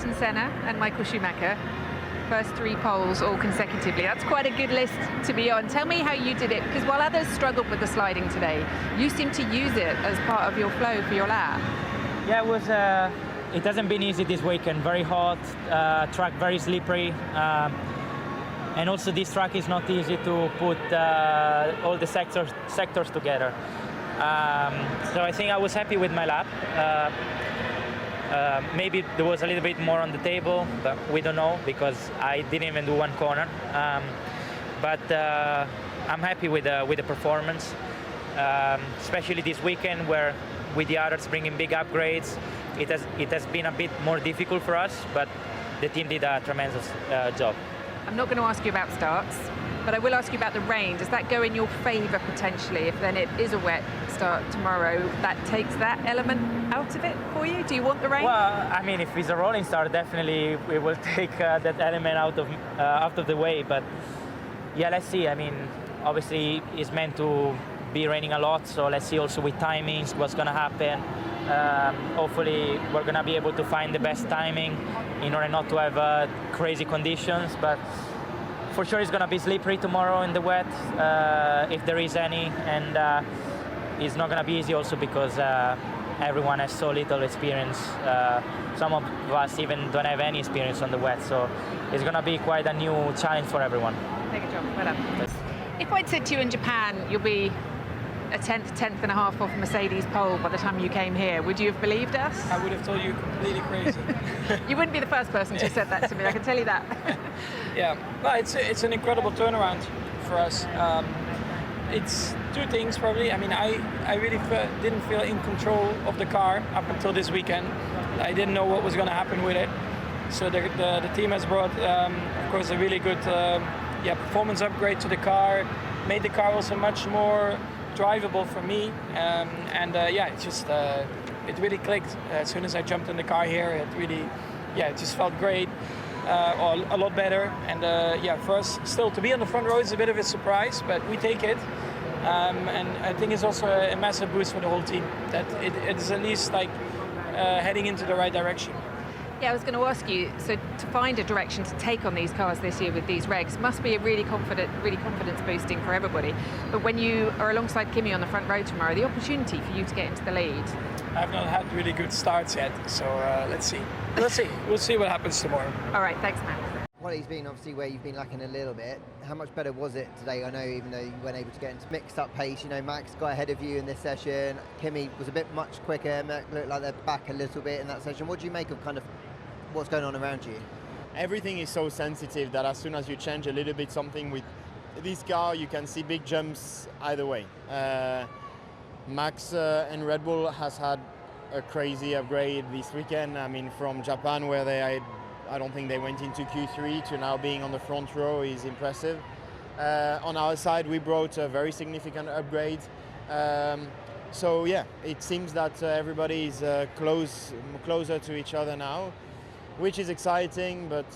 Ayrton Senna and Michael Schumacher. First 3 poles all consecutively. That's quite a good list to be on. Tell me how you did it, because while others struggled with the sliding today, you seem to use it as part of your flow for your lap. Yeah, it hasn't been easy this weekend. Very hot, track very slippery, and also this track is not easy to put all the sectors together. So I think I was happy with my lap. Maybe there was a little bit more on the table, but we don't know because I didn't even do one corner. But I'm happy with the performance, especially this weekend where with the others bringing big upgrades. It has been a bit more difficult for us, but the team did a tremendous job. I'm not going to ask you about starts, but I will ask you about the rain. Does that go in your favour potentially if then it is a wet start tomorrow? That takes that element out of it for you? Do you want the rain? Well, I mean, if it's a rolling start, definitely we will take that element out of the way. But yeah, let's see. I mean, obviously it's meant to be raining a lot, so let's see also with timings what's going to happen. Hopefully we're going to be able to find the best timing in order not to have crazy conditions, but for sure it's going to be slippery tomorrow in the wet, if there is any, and it's not going to be easy also because everyone has so little experience. Some of us even don't have any experience on the wet, so it's going to be quite a new challenge for everyone. Take a job. Well done. If I'd said to you in Japan you'll be a tenth and a half off Mercedes pole by the time you came here, would you have believed us? I would have told you completely crazy. You wouldn't be the first person to have said that to me, I can tell you that. Yeah, well, it's an incredible turnaround for us. It's 2 things probably. I mean, I really didn't feel in control of the car up until this weekend. I didn't know what was going to happen with it. So the team has brought, of course, a really good performance upgrade to the car, made the car also much more drivable for me, it really clicked as soon as I jumped in the car here. It just felt great, or a lot better. And for us still to be on the front row is a bit of a surprise, but we take it. And I think it's also a massive boost for the whole team that it is at least like heading into the right direction. Yeah, I was going to ask you, so to find a direction to take on these cars this year with these regs must be a really confidence boosting for everybody. But when you are alongside Kimi on the front row tomorrow, the opportunity for you to get into the lead. I've not had really good starts yet, so let's see. We'll see what happens tomorrow. All right, thanks, Matt. Well, he's been obviously where you've been lacking a little bit. How much better was it today? I know even though you weren't able to get into mixed up pace, Max got ahead of you in this session. Kimi was a bit much quicker. Max looked like they're back a little bit in that session. What do you make of kind of what's going on around you? Everything is so sensitive that as soon as you change a little bit something with this car, you can see big jumps either way. Max and Red Bull has had a crazy upgrade this weekend. I mean, from Japan where I don't think they went into Q3 to now being on the front row is impressive. On our side, we brought a very significant upgrade. So yeah, it seems that everybody is closer to each other now, which is exciting, but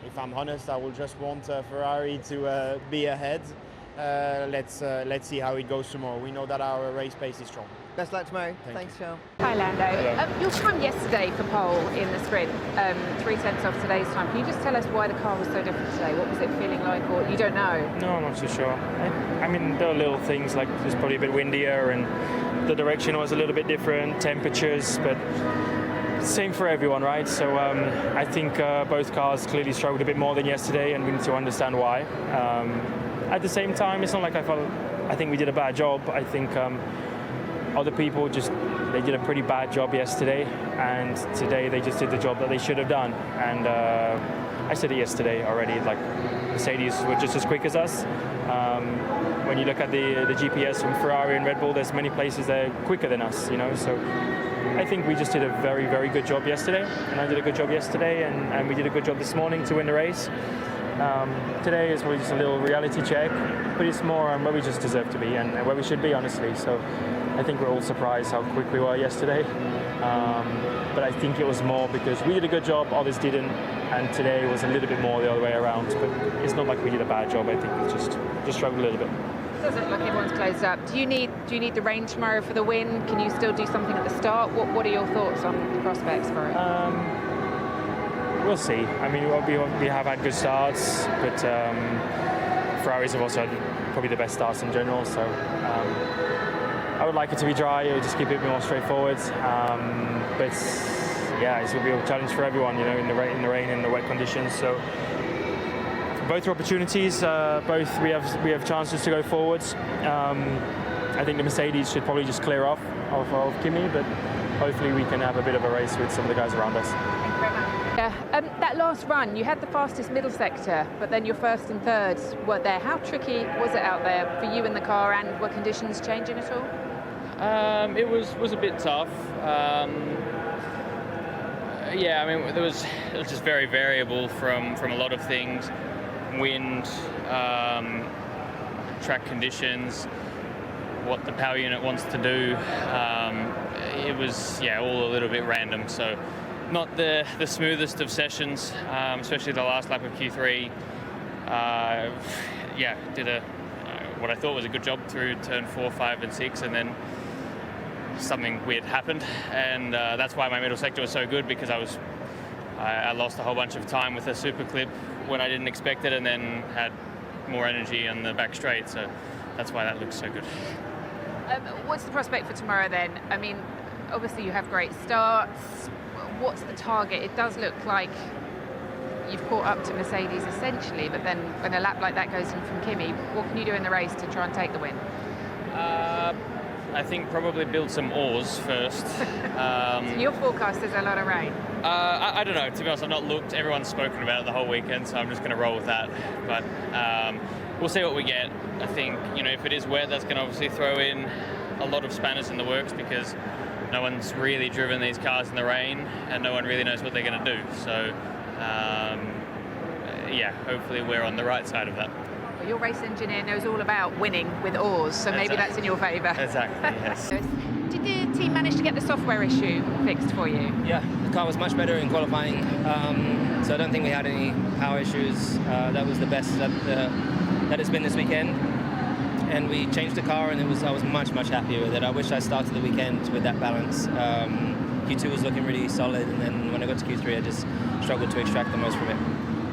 if I'm honest, I will just want Ferrari to be ahead. Let's see how it goes tomorrow. We know that our race pace is strong. Best luck tomorrow. Thanks, Phil. Hi, Lando. Your time yesterday for pole in the sprint, 3/10 off today's time. Can you just tell us why the car was so different today? What was it feeling like, or you don't know? No, I'm not too sure. I mean, there are little things like it's probably a bit windier and the direction was a little bit different, temperatures, but same for everyone, right? So I think both cars clearly struggled a bit more than yesterday, and we need to understand why. At the same time, it's not like I think we did a bad job. I think other people they did a pretty bad job yesterday, and today they just did the job that they should have done. And I said it yesterday already, like Mercedes were just as quick as us. When you look at the GPS from Ferrari and Red Bull, there's many places they're quicker than us, so I think we just did a very, very good job yesterday, and I did a good job yesterday, and we did a good job this morning to win the race. Today is really just a little reality check, but it's more where we just deserve to be and where we should be, honestly. So I think we're all surprised how quick we were yesterday. But I think it was more because we did a good job, others didn't, and today was a little bit more the other way around. But it's not like we did a bad job. I think we just struggled a little bit. It doesn't look like everyone's closed up. Do you need the rain tomorrow for the win? Can you still do something at the start? What are your thoughts on the prospects for it? we'll see. I mean, we have had good starts, but Ferraris have also had probably the best starts in general. So I would like it to be dry, just keep it more straightforward. But yeah, it's going to be a challenge for everyone, you know, in the rain and the wet conditions. So both are opportunities. Both we have chances to go forwards. I think the Mercedes should probably just clear off of Kimi, but hopefully we can have a bit of a race with some of the guys around us. Thank you very much. Yeah, that last run, you had the fastest middle sector, but then your first and thirds weren't there. How tricky was it out there for you in the car, and were conditions changing at all? It was a bit tough. Yeah, I mean, it was just very variable from a lot of things. Wind, track conditions, what the power unit wants to do. It was, yeah, all a little bit random. So not the smoothest of sessions, especially the last lap of Q3. Yeah, did what I thought was a good job through turn 4, 5 and 6, and then something weird happened, and that's why my middle sector was so good, because I lost a whole bunch of time with a super clip when I didn't expect it, and then had more energy on the back straight, so that's why that looks so good. What's the prospect for tomorrow then? I mean, obviously you have great starts. What's the target? It does look like you've caught up to Mercedes essentially, but then when a lap like that goes in from Kimi, what can you do in the race to try and take the win? I think probably build some oars first. So your forecast is a lot of rain. I don't know, to be honest, I've not looked. Everyone's spoken about it the whole weekend, so I'm just going to roll with that. But we'll see what we get. I think, you know, if it is wet, that's going to obviously throw in a lot of spanners in the works, because no one's really driven these cars in the rain and no one really knows what they're going to do. So, yeah, hopefully we're on the right side of that. Well, your race engineer knows all about winning with oars, so maybe that's in your favour. Exactly, yes. Did the team manage to get the software issue fixed for you? Yeah, the car was much better in qualifying, so I don't think we had any power issues. That was the best that it's been this weekend. And we changed the car, and I was much happier with it. I wish I started the weekend with that balance. Q2 was looking really solid, and then when I got to Q3, I just struggled to extract the most from it.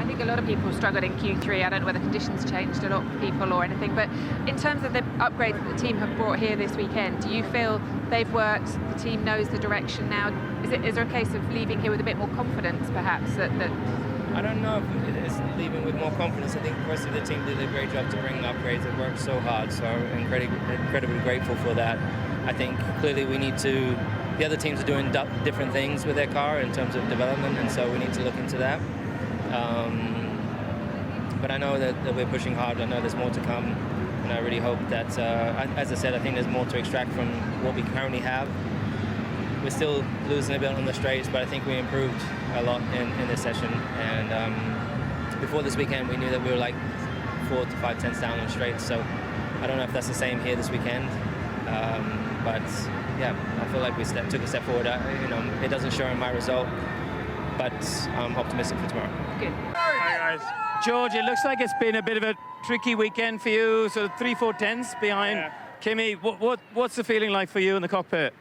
I think a lot of people struggled in Q3. I don't know whether conditions changed a lot for people or anything, but in terms of the upgrades that the team have brought here this weekend, do you feel they've worked, the team knows the direction now? Is there a case of leaving here with a bit more confidence, perhaps? That I don't know if it is leaving with more confidence. I think firstly the team did a great job to bring upgrades. It worked so hard, so incredibly grateful for that. I think clearly the other teams are doing different things with their car in terms of development, and so we need to look into that. But I know that we're pushing hard. I know there's more to come, and I really hope that, as I said, I think there's more to extract from what we currently have. We're still losing a bit on the straights, but I think we improved a lot in this session. And before this weekend, we knew that we were like 4 to 5 tenths down on straights. So I don't know if that's the same here this weekend. But yeah, I feel like we took a step forward. It doesn't show in my result, but I'm optimistic for tomorrow. good. Hi guys. George, it looks like it's been a bit of a tricky weekend for you, sort of 3-4 tenths behind Kimi. What's the feeling like for you in the cockpit?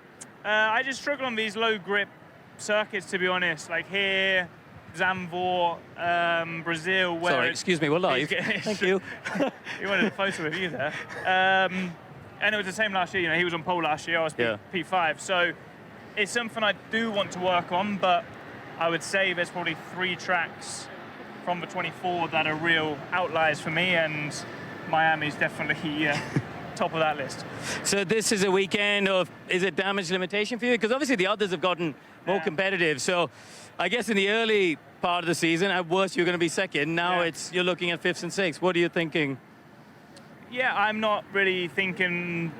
I just struggle on these low grip circuits, to be honest. Like here, Zandvoort, Brazil. Where Sorry, excuse me, we're live. Thank you. You wanted a photo of you there. And it was the same last year. You know, he was on pole last year. I was P5. So it's something I do want to work on, but I would say there's probably 3 tracks from the 24 that are real outliers for me, and Miami's definitely top of that list. So this is a weekend of, is it damage limitation for you? Because obviously the others have gotten more competitive. So I guess in the early part of the season, at worst, you're going to be second. Now you're looking at 5th and 6th. What are you thinking? Yeah, I'm not really thinking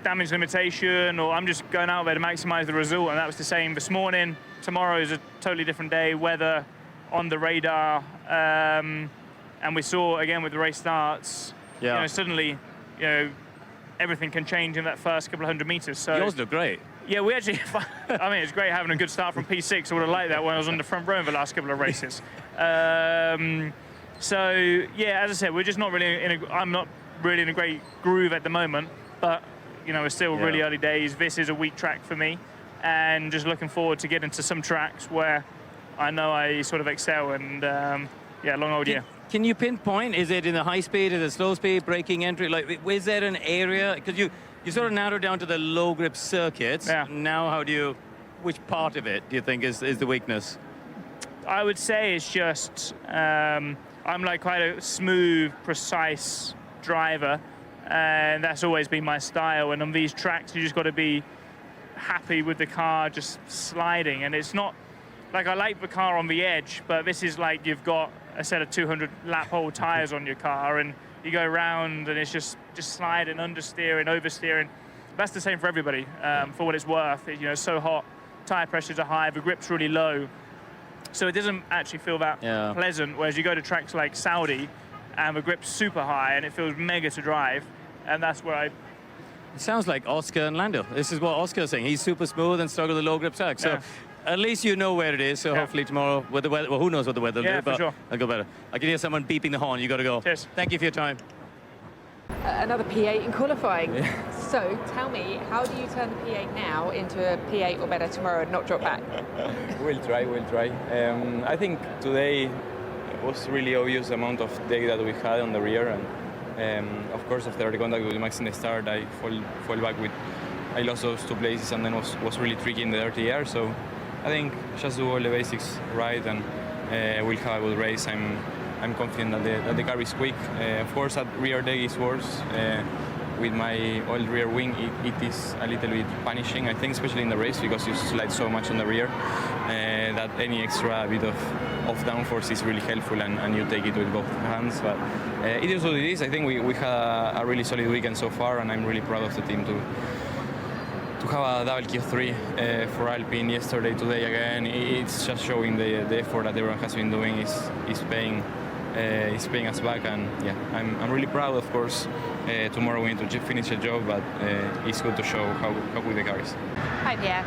damage limitation, or I'm just going out there to maximize the result, and that was the same this morning. Tomorrow is a totally different day, weather on the radar, and we saw again with the race starts, you know, suddenly, you know, everything can change in that first couple of 100 meters. So yours look great. Yeah, we actually, I mean, it's great having a good start from P6. I would have liked that when I was on the front row in the last couple of races. So yeah, as I said, we're just not really I'm not really in a great groove at the moment, but you know, it's still really early days. This is a weak track for me, and just looking forward to getting to some tracks where I know I sort of excel, and long old year. Can you pinpoint, is it in the high speed, is it slow speed, braking entry? Like, is there an area? Because you sort of narrowed down to the low grip circuits. Yeah. Now which part of it do you think is the weakness? I would say it's just, I'm like quite a smooth, precise driver, and that's always been my style. And on these tracks, you just got to be happy with the car just sliding. And it's not, like I like the car on the edge, but this is like you've got a set of 200 lap hole tires on your car, and you go around and it's just sliding, understeering, oversteering. That's the same for everybody, for what it's worth. It's so hot, tire pressures are high, the grip's really low. So it doesn't actually feel that pleasant, whereas you go to tracks like Saudi and the grip's super high and it feels mega to drive, and that's where It sounds like Oscar and Lando. This is what Oscar's saying. He's super smooth and struggle with the low grip track. So at least you know where it is. So hopefully tomorrow, with the weather, well, who knows what the weather will do, but sure. I'll go better. I can hear someone beeping the horn. You got to go. Cheers. Thank you for your time. Another P8 in qualifying. So tell me, how do you turn the P8 now into a P8 or better tomorrow and not drop back? We'll try. I think today was really obvious the amount of day that we had on the rear, and of course after the contact with Max in the start, I fall back with. I lost those 2 places and then was really tricky in the dirty air. So I think just do all the basics right, and we'll have a good race. I'm confident that the car is quick. Of course, that rear day is worse. With my old rear wing, it is a little bit punishing, I think, especially in the race, because you slide so much on the rear that any extra bit of downforce is really helpful, and you take it with both hands. But it is what it is. I think we had a really solid weekend so far, and I'm really proud of the team to have a double Q3 for Alpine yesterday, today again. It's just showing the effort that everyone has been doing is paying us back, and I'm really proud. Of course, tomorrow we need to finish the job, but it's good to show how good the car is. Hi Pierre.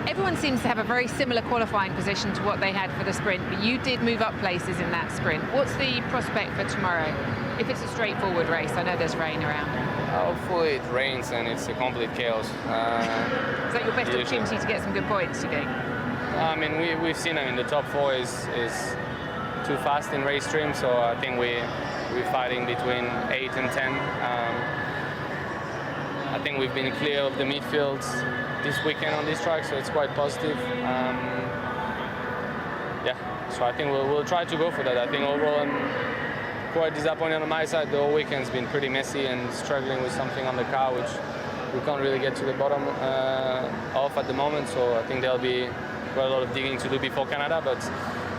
Everyone seems to have a very similar qualifying position to what they had for the sprint, but you did move up places in that sprint. What's the prospect for tomorrow? If it's a straightforward race, I know there's rain around. Hopefully it rains and it's a complete chaos. Is that your best opportunity to get some good points, do you think? I mean, we've seen, the top 4 is too fast in race stream, so I think we're fighting between 8 and 10. I think we've been clear of the midfield this weekend on this track, so it's quite positive. So I think we'll try to go for that. I think overall I'm quite disappointed on my side. The whole weekend's been pretty messy and struggling with something on the car, which we can't really get to the bottom of at the moment. So I think there'll be quite a lot of digging to do before Canada, but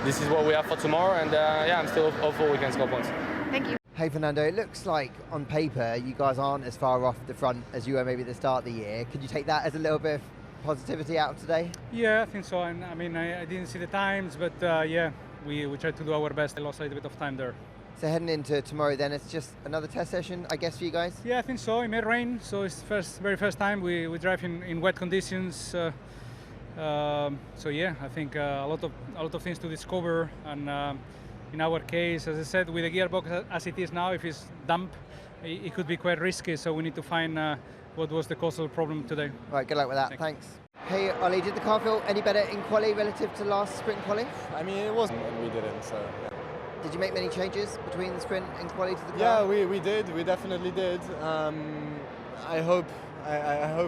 this is what we have for tomorrow, and I'm still hopeful we can score points. Thank you. Hey Fernando, it looks like on paper you guys aren't as far off the front as you were maybe at the start of the year. Could you take that as a little bit of positivity out of today? Yeah, I think so. And I mean, I didn't see the times, but we tried to do our best. I lost a little bit of time there. So heading into tomorrow then, it's just another test session, I guess, for you guys? Yeah, I think so. It may rain, so it's very first time we drive in wet conditions. So yeah, I think a lot of things to discover, and in our case, as I said, with the gearbox as it is now, if it's damp, it could be quite risky. So we need to find what was the cause of the problem today. Right, good luck with that. Thanks. Hey Ollie, did the car feel any better in quali relative to last sprint quali? I mean, it wasn't, and we didn't. So. Yeah. Did you make many changes between the sprint and quali to the car? Yeah, we did. We definitely did. I hope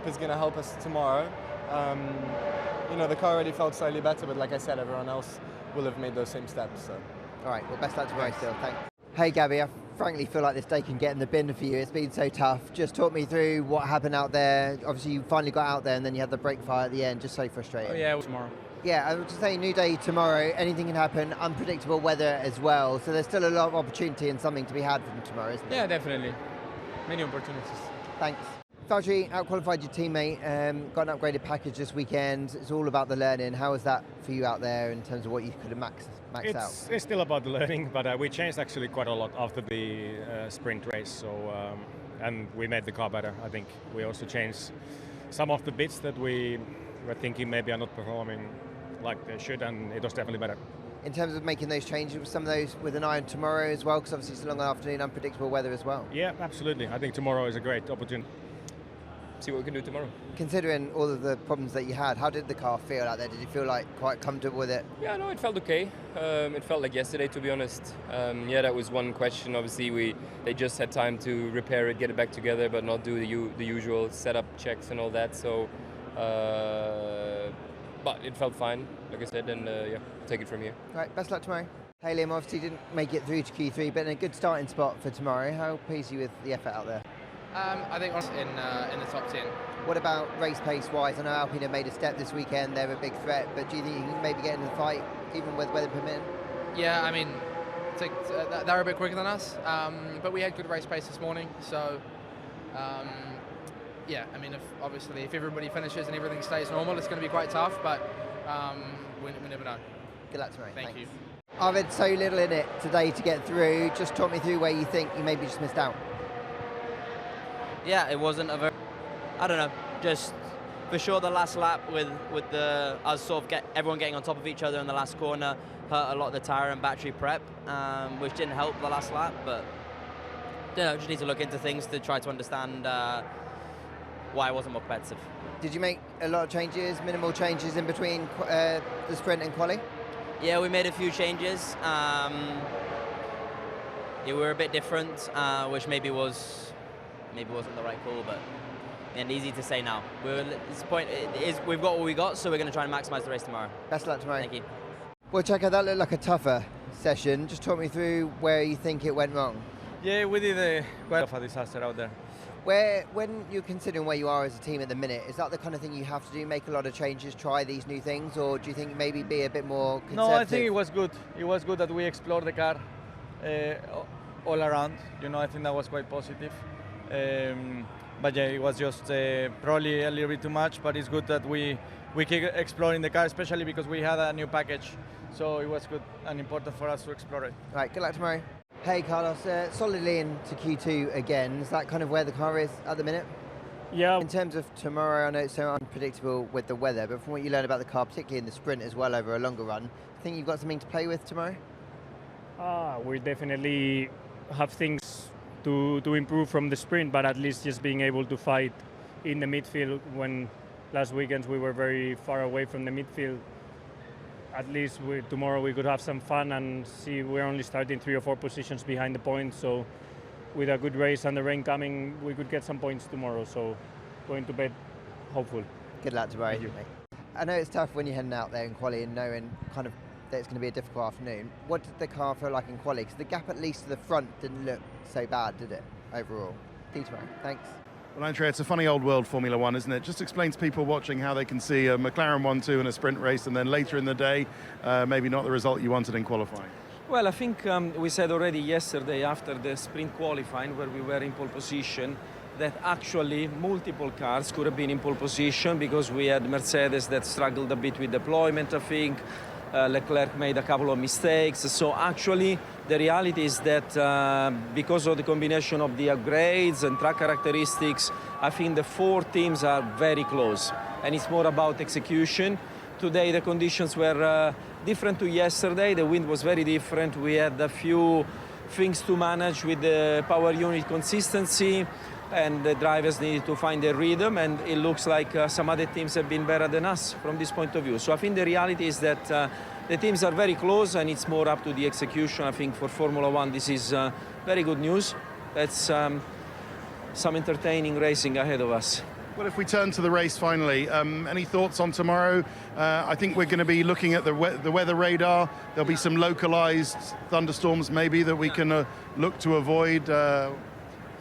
it's going to help us tomorrow. The car already felt slightly better, but like I said, everyone else will have made those same steps. So. All right, well, best luck tomorrow still. Thanks. Hey Gabby, I frankly feel like this day can get in the bin for you. It's been so tough. Just talk me through what happened out there. Obviously, you finally got out there, and then you had the brake fire at the end. Just so frustrating. Oh, yeah, it was tomorrow. Yeah, I was just saying, new day tomorrow. Anything can happen. Unpredictable weather as well. So there's still a lot of opportunity and something to be had from tomorrow, isn't there? Yeah, definitely. Many opportunities. Thanks. Valtteri out-qualified your teammate, got an upgraded package this weekend. It's all about the learning. How was that for you out there in terms of what you could have maxed out? It's still about the learning, but we changed actually quite a lot after the sprint race. So and we made the car better. I think we also changed some of the bits that we were thinking maybe are not performing like they should, and it was definitely better. In terms of making those changes, some of those with an eye on tomorrow as well, because obviously it's a long afternoon, unpredictable weather as well. Yeah, absolutely. I think tomorrow is a great opportunity. see what we can do tomorrow. Considering all of the problems that you had, how did the car feel out there? Did you feel like quite comfortable with it? Yeah, no, it felt okay. It felt like yesterday, to be honest. Yeah, that was one question. Obviously, they just had time to repair it, get it back together, but not do the usual setup checks and all that. So, but it felt fine, like I said, and yeah, take it from here. Right, best luck tomorrow. Hey Liam, obviously didn't make it through to Q3, but in a good starting spot for tomorrow. How pleased are you with the effort out there? I think in the top 10. What about race pace-wise? I know Alpine have made a step this weekend, they're a big threat, but do you think you can maybe get into the fight, even with weather permitting? Yeah, I mean, they're a bit quicker than us, but we had good race pace this morning, so yeah, I mean, if everybody finishes and everything stays normal, it's going to be quite tough, but we never know. Good luck tomorrow. Thank you. Arvid, so little in it today to get through. Just talk me through where you think you maybe just missed out. Yeah, it wasn't a very, I don't know, just for sure the last lap with us sort of everyone getting on top of each other in the last corner hurt a lot of the tyre and battery prep, which didn't help the last lap, but you know, just need to look into things to try to understand why I wasn't more competitive. Did you make a lot of changes, minimal changes in between the sprint and quali? Yeah, we made a few changes. Yeah, we were a bit different, which maybe wasn't the right call, but and easy to say now. We've got what we got, so we're going to try and maximise the race tomorrow. Best of luck tomorrow. Thank you. Well, Checo, that looked like a tougher session. Just talk me through where you think it went wrong. Yeah, we did quite of a disaster out there. When you're considering where you are as a team at the minute, is that the kind of thing you have to do, make a lot of changes, try these new things, or do you think maybe be a bit more conservative? No, I think it was good. It was good that we explored the car all around. You know, I think that was quite positive. But yeah, it was just probably a little bit too much, but it's good that we keep exploring the car, especially because we had a new package. So it was good and important for us to explore it. Right, good luck tomorrow. Hey Carlos, solidly into Q2 again. Is that kind of where the car is at the minute? Yeah. In terms of tomorrow, I know it's so unpredictable with the weather, but from what you learn about the car, particularly in the sprint as well over a longer run, think you've got something to play with tomorrow? We definitely have things to improve from the sprint, but at least just being able to fight in the midfield when last weekend we were very far away from the midfield. At least tomorrow we could have some fun and see we're only starting 3 or 4 positions behind the points. So with a good race and the rain coming, we could get some points tomorrow. So going to bed hopeful. Good luck tomorrow. I know it's tough when you're heading out there in quali and knowing kind of that it's going to be a difficult afternoon. What did the car feel like in quali? Because the gap at least to the front didn't look so bad, did it, overall? See you tomorrow. Thanks. Well, Andrea, it's a funny old world, Formula One, isn't it? Just explain to people watching how they can see a McLaren 1-2 in a sprint race and then later in the day, maybe not the result you wanted in qualifying. Well, I think we said already yesterday after the sprint qualifying where we were in pole position that actually multiple cars could have been in pole position because we had Mercedes that struggled a bit with deployment, I think. Leclerc made a couple of mistakes. So actually the reality is that because of the combination of the upgrades and track characteristics, I think the 4 teams are very close and it's more about execution. Today the conditions were different to yesterday. The wind was very different. We had a few things to manage with the power unit consistency and the drivers needed to find their rhythm, and it looks like some other teams have been better than us from this point of view. So I think the reality is that the teams are very close and it's more up to the execution. I think for Formula One this is very good news. That's some entertaining racing ahead of us. Well, if we turn to the race finally, any thoughts on tomorrow? I think we're going to be looking at the weather radar. There'll be some localized thunderstorms maybe that we can look to avoid.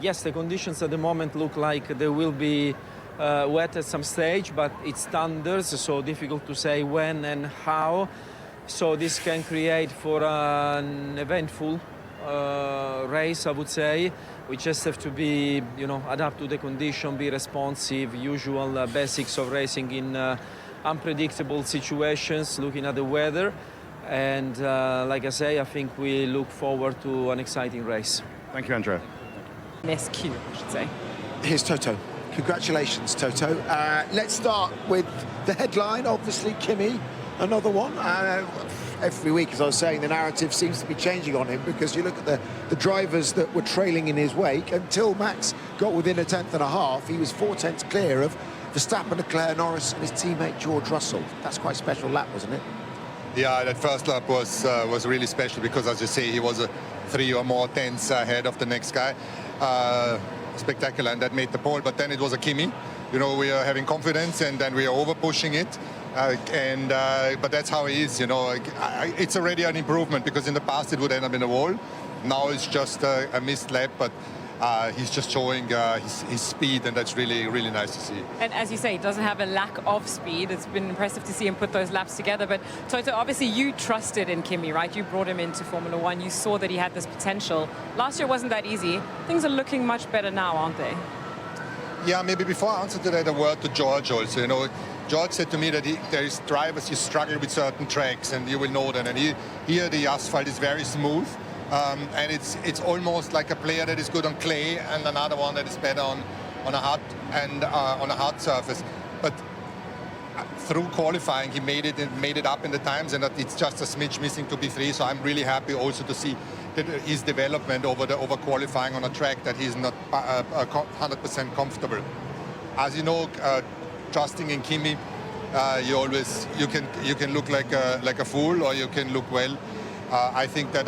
Yes, the conditions at the moment look like they will be wet at some stage, but it's thunders, so difficult to say when and how. So this can create for an eventful race, I would say. We just have to be, adapt to the condition, be responsive, usual basics of racing in unpredictable situations, looking at the weather. And like I say, I think we look forward to an exciting race. Thank you, Andrea. Mesquine, I should say. Here's Toto. Congratulations, Toto. Let's start with the headline, obviously, Kimi, another one. every week, as I was saying, the narrative seems to be changing on him, because you look at the drivers that were trailing in his wake. Until Max got within a tenth and a half, he was 4/10 clear of Verstappen, Leclerc, Norris and his teammate George Russell. That's quite a special lap, wasn't it? Yeah, that first lap was really special, because, as you say, he was 3 or more tenths ahead of the next guy. Spectacular, and that made the pole. But then it was a Kimi. You know, we are having confidence, and then we are over pushing it. But that's how he is. You know, it's already an improvement, because in the past it would end up in a wall. Now it's just a missed lap, but he's just showing his speed, and that's really, really nice to see. And as you say, he doesn't have a lack of speed. It's been impressive to see him put those laps together. But Toto, obviously you trusted in Kimi, right? You brought him into Formula One. You saw that he had this potential. Last year wasn't that easy. Things are looking much better now, aren't they? Yeah, maybe before I answer to that, a word to George also. You know, George said to me that there is drivers who struggle with certain tracks, and you will know that. And here the asphalt is very smooth. And it's almost like a player that is good on clay and another one that is better on a hard surface. But through qualifying, he made it up in the times, and it's just a smidge missing to P3. So I'm really happy also to see that his development over qualifying on a track that he's not 100% comfortable. As you know, trusting in Kimi, you can look like a fool, or you can look well. I think that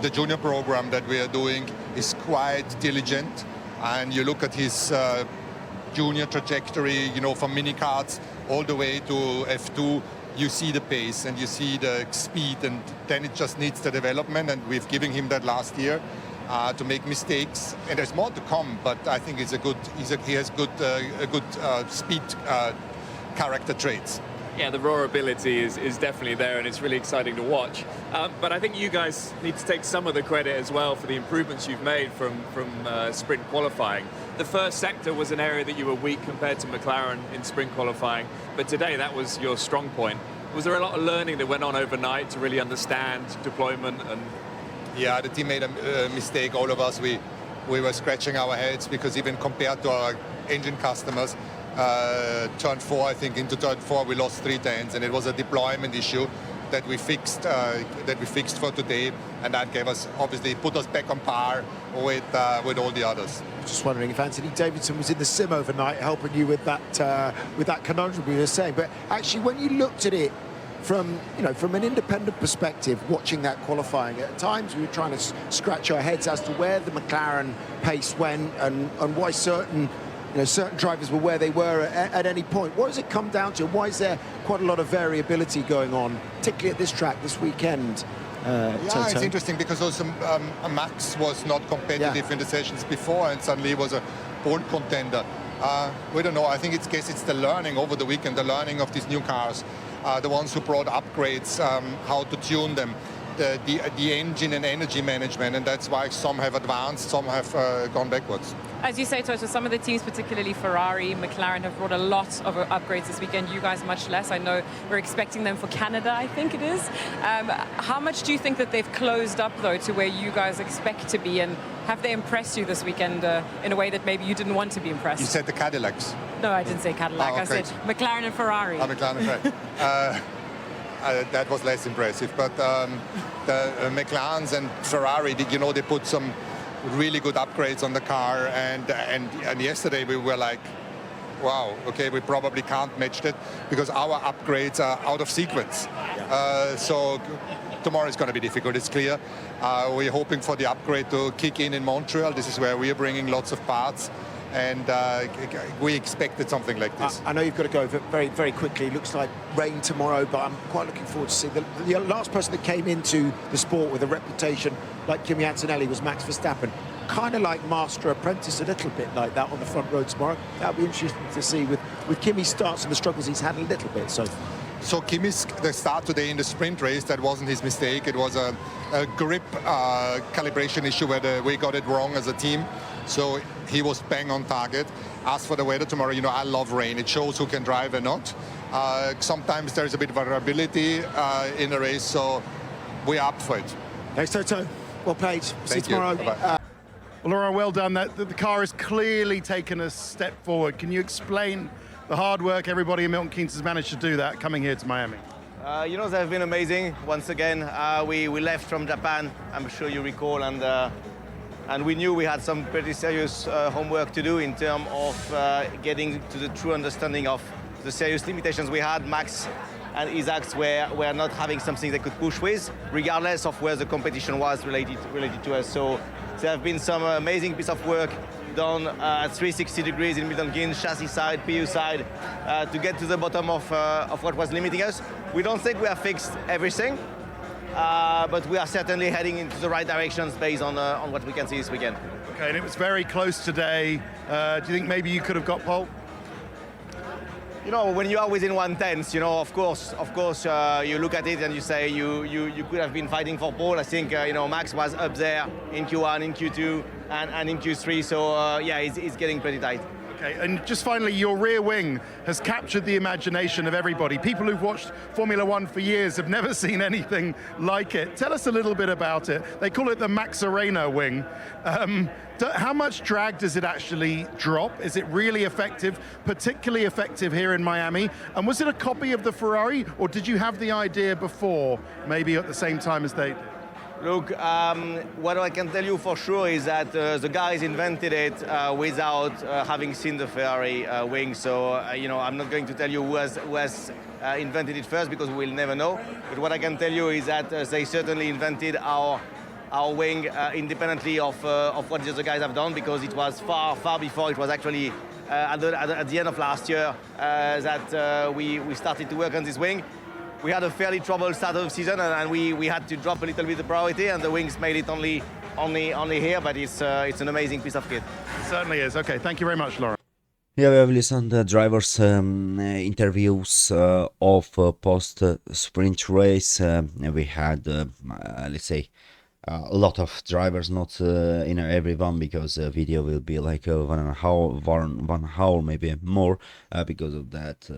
the junior program that we are doing is quite diligent, and you look at his junior trajectory, you know, from mini karts all the way to F2, you see the pace and you see the speed, and then it just needs the development, and we've given him that last year to make mistakes, and there's more to come. But I think he has good speed character traits. Yeah, the raw ability is definitely there, and it's really exciting to watch. But I think you guys need to take some of the credit as well for the improvements you've made from sprint qualifying. The first sector was an area that you were weak compared to McLaren in sprint qualifying, but today that was your strong point. Was there a lot of learning that went on overnight to really understand deployment? And yeah, the team made a mistake. All of us, we were scratching our heads, because even compared to our engine customers, turn 4, I think into turn 4 we lost 3 tenths, and it was a deployment issue that we fixed for today, and that gave us, obviously put us back on par with all the others. Just wondering if Anthony Davidson was in the sim overnight helping you with that conundrum you were saying. But actually, when you looked at it from an independent perspective, watching that qualifying, at times we were trying to scratch our heads as to where the McLaren pace went, and why certain drivers were where they were at any point. What does it come down to? Why is there quite a lot of variability going on, particularly at this track this weekend? Yeah, it's interesting, because also Max was not competitive in the sessions before, and suddenly he was a pole contender. We don't know. I think it's the learning over the weekend, the learning of these new cars, the ones who brought upgrades, how to tune them, the engine and energy management, and that's why some have advanced, some have gone backwards. As you say, Toto, some of the teams, particularly Ferrari, McLaren, have brought a lot of upgrades this weekend. You guys much less. I know we're expecting them for Canada, I think it is. How much do you think that they've closed up, though, to where you guys expect to be? And have they impressed you this weekend in a way that maybe you didn't want to be impressed? You said the Cadillacs. No, I didn't say Cadillac. Oh, okay. I said McLaren and Ferrari. McLaren and Ferrari. That was less impressive. But the McLarens and Ferrari, they put some really good upgrades on the car, and yesterday we were like, wow, okay, we probably can't match that, because our upgrades are out of sequence. So tomorrow is going to be difficult, it's clear. We're hoping for the upgrade to kick in Montreal. This is where we are bringing lots of parts, and we expected something like this. I know you've got to go very, very quickly. It looks like rain tomorrow, but I'm quite looking forward to seeing the last person that came into the sport with a reputation like Kimi Antonelli was Max Verstappen. Kind of like master apprentice, a little bit like that on the front road tomorrow. That'll be interesting to see with Kimi's starts and the struggles he's had a little bit. So Kimi's the start today in the sprint race, that wasn't his mistake. It was a grip calibration issue where we got it wrong as a team. So he was bang on target. As for the weather tomorrow, I love rain. It shows who can drive and not. Sometimes there's a bit of variability in the race, so we're up for it. Thanks, Toto. Well played. See you tomorrow. Bye-bye. Well, Laurent, well done. The car has clearly taken a step forward. Can you explain the hard work everybody in Milton Keynes has managed to do that coming here to Miami? They've been amazing. Once again, we left from Japan, I'm sure you recall, and we knew we had some pretty serious homework to do in terms of getting to the true understanding of the serious limitations we had. Max and Isaacs were not having something they could push with, regardless of where the competition was related to us. So there have been some amazing piece of work done at 360 degrees in Milton Keynes, chassis side, PU side, to get to the bottom of what was limiting us. We don't think we have fixed everything, but we are certainly heading into the right directions based on what we can see this weekend. Okay, and it was very close today. Do you think maybe you could have got pole? When you are within 1/10, of course, you look at it and you say you could have been fighting for pole. I think, Max was up there in Q1, in Q2, and in Q3. So, it's getting pretty tight. Okay, and just finally, your rear wing has captured the imagination of everybody. People who've watched Formula One for years have never seen anything like it. Tell us a little bit about it. They call it the Max Arena wing. How much drag does it actually drop? Is it really effective, particularly effective here in Miami? And was it a copy of the Ferrari, or did you have the idea before, maybe at the same time as they did? Look, what I can tell you for sure is that the guys invented it without having seen the Ferrari wing. So, I'm not going to tell you who has invented it first, because we'll never know. But what I can tell you is that they certainly invented our wing independently of what the other guys have done, because it was far before. It was actually at the end of last year that we started to work on this wing. We had a fairly troubled start of the season, and we had to drop a little bit the priority, and the wings made it only here, but it's an amazing piece of kit. It certainly is. Okay, thank you very much, Laura. Yeah, we have listened to drivers' interviews of post-sprint race. We had, let's say, a lot of drivers, not everyone, because video will be like 1 hour, maybe more, because of that.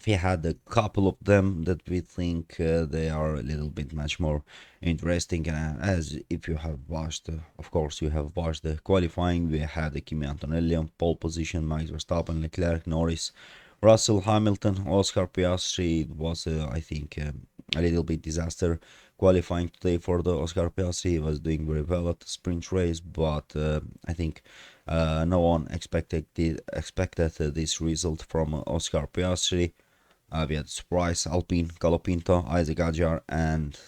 We had a couple of them that we think they are a little bit much more interesting. As if you have watched, of course, you have watched the qualifying. We had the Kimi Antonelli on pole position, Max Verstappen, Leclerc, Norris, Russell, Hamilton, Oscar Piastri. It was, I think, a little bit disaster qualifying today for the Oscar Piastri. He was doing very well at the sprint race, but I think no one expected this result from Oscar Piastri. We had surprise Alpine, Colapinto, Isaac Adjar, and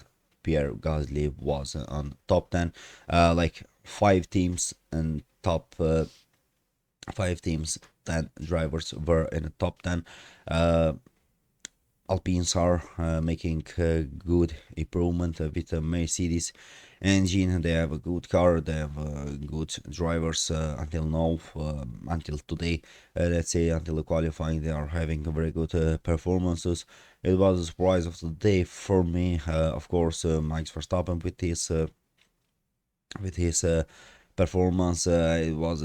Pierre Gasly was on top 10. Like 5 teams and top 5 teams, 10 drivers were in the top 10. Alpines are making good improvement with the Mercedes engine. They have a good car, they have good drivers until now, until today, let's say until the qualifying. They are having very good performances. It was a surprise of the day for me, of course, Max Verstappen with his performance. It was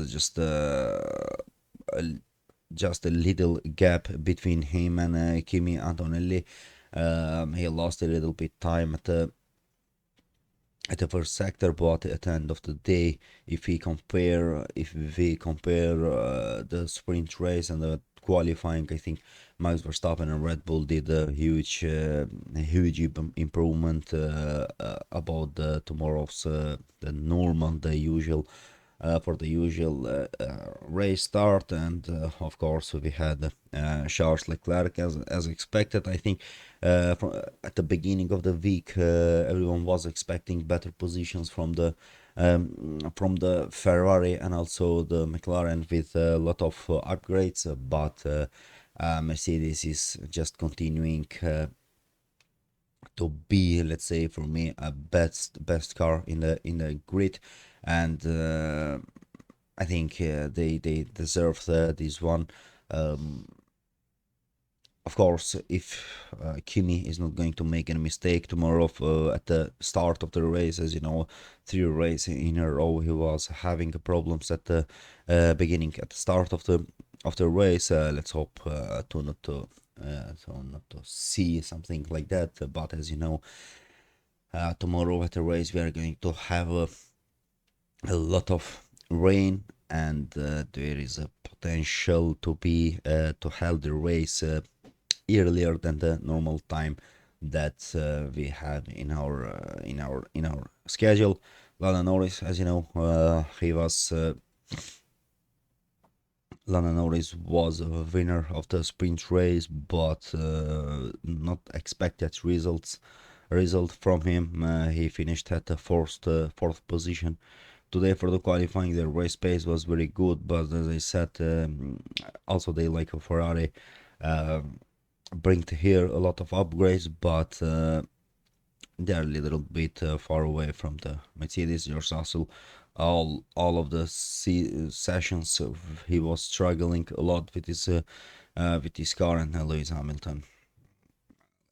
just a little gap between him and Kimi Antonelli. He lost a little bit time at the first sector, but at the end of the day, if we compare the sprint race and the qualifying, I think Max Verstappen and Red Bull did a huge improvement about tomorrow's the normal, the usual. For the usual race start, and of course we had Charles Leclerc as expected. I think at the beginning of the week everyone was expecting better positions from the Ferrari and also the McLaren with a lot of upgrades, but Mercedes is just continuing to be, let's say, for me, a best car in the grid. And I think they deserve this one. Of course, if Kimi is not going to make any mistake tomorrow at the start of the race, as you know, 3 races in a row he was having problems at the beginning, at the start of the race. Let's hope to not to see something like that. But as you know, tomorrow at the race we are going to have a lot of rain, and there is a potential to have the race earlier than the normal time that we have in our schedule. Lando Norris, as you know, Lando Norris was a winner of the sprint race, but not expected result from him. He finished at the fourth position. Today for the qualifying, the race pace was very good, but as I said, also they like a Ferrari bring here a lot of upgrades, but they're a little bit far away from the Mercedes. George Russell, all of the sessions he was struggling a lot with his car, and Lewis Hamilton,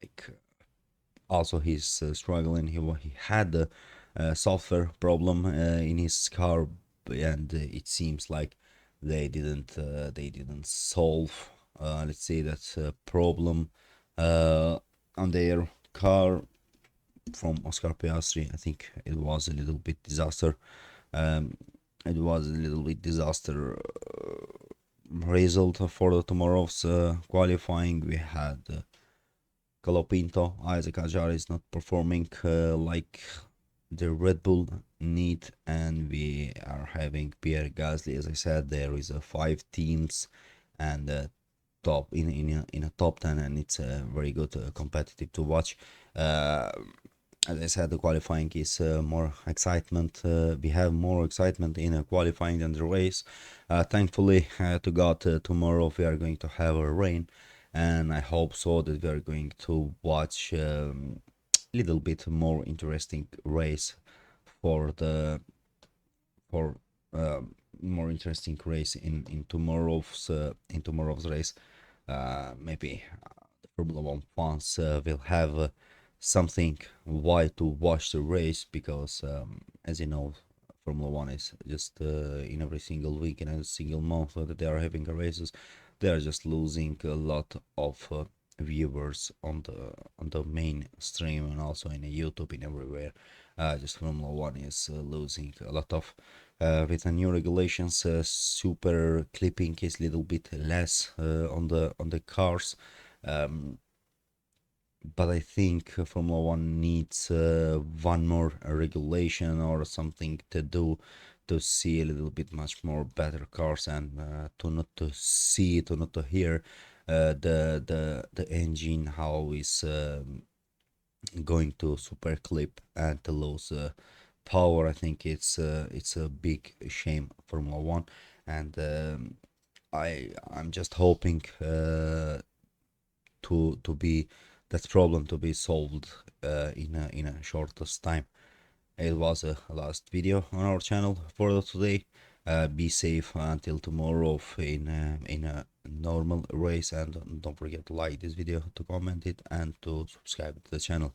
like also he's struggling. He had a software problem in his car, and it seems like they didn't solve let's say that problem on their car from Oscar Piastri. I think it was a little bit disaster. It was a little bit disaster result for tomorrow's qualifying. We had Colapinto, Isaac Ajari is not performing like the Red Bull need, and we are having Pierre Gasly. As I said, there is 5 teams and top in a top 10, and it's very good competitive to watch. As I said, the qualifying is more excitement. We have more excitement in qualifying than the race. Thankfully, to God, tomorrow we are going to have a rain, and I hope so that we are going to watch little bit more interesting race for more interesting race in tomorrow's race. Maybe the Formula One fans will have something why to watch the race, because as you know, Formula One is just in every single week, in a single month that they are having races, they are just losing a lot of viewers on the main stream, and also in YouTube, in everywhere. Just Formula One is losing a lot of with the new regulations. Super clipping is a little bit less on the cars. But I think Formula One needs one more regulation or something to do to see a little bit much more better cars, and to not to hear the engine how is going to super clip and to lose power. I think it's a big shame for Formula One, and I'm just hoping to be that problem to be solved in a shortest time. It was a last video on our channel for today. Be safe until tomorrow in a normal race, and don't forget to like this video, to comment it, and to subscribe to the channel.